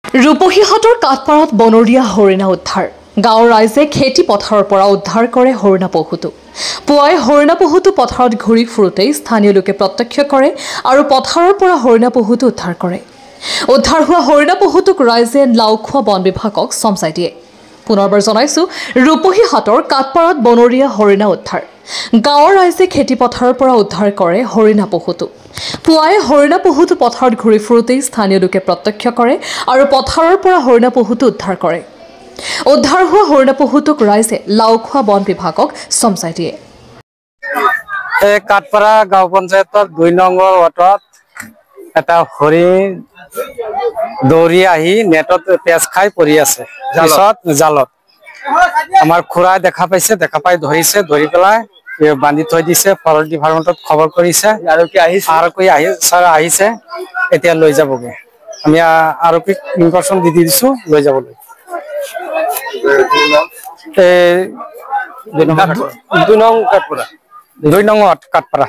ৰূপহীহাটৰ কাঠপাৰাত বনৰীয়া হৰিণা উদ্ধাৰ গাঁৱৰ ৰাইজে খেতি পথাৰৰ পৰা উদ্ধাৰ কৰে হৰিণা পহুটো পুৱাই হৰিণা পহুটো পথাৰত ঘূৰি ফুৰোতেই স্থানীয় লোকে প্ৰত্যক্ষ কৰে আৰু পথাৰৰ পৰা হৰিণা পহুটো উদ্ধাৰ কৰে উদ্ধাৰ হোৱা হৰিণা পহুটোক ৰাইজে লাওখোৱা বন বিভাগক চমচাই দিয়ে পুনৰবাৰ জনাইছো ৰূপহীহাটৰ কাঠপাৰাত বনৰীয়া হৰিণা উদ্ধাৰ গাঁৱৰ ৰাইজে খেতি পথাৰৰ পৰা উদ্ধাৰ কৰে হৰিণা পহুটো পুৱাই হৰিণা পহুটো পথাৰত ঘূৰি ফুৰোতেই স্থানীয় লোকে প্ৰত্যক্ষ কৰে আৰু পথাৰৰ পৰা হৰিণা পহুটো উদ্ধাৰ কৰে উদ্ধাৰ হোৱা হৰিণা পহুটোক ৰাইজে লাওখোৱা বন বিভাগক চমচাই দিয়ে এই কাঠপাৰা গাঁও পঞ্চায়তৰ ২ নম্বৰ ৱাৰ্ডত এটা হৰিণ দৌৰি আহি নেটত পেচ খাই পৰি আছে জালত আমাৰ খুৰাই দেখা পাই ধৰিছে ধৰি পেলাই বান্ধি থৈ দিছে ফৰেষ্ট ডিপাৰ্টমেণ্টত খবৰ কৰিছে আৰু কি আহিছে এতিয়া লৈ যাবগে আমি আৰু কি ইনফৰমেশ্যন দি দিছো লৈ যাবলৈ দুই নং কাঠপাৰা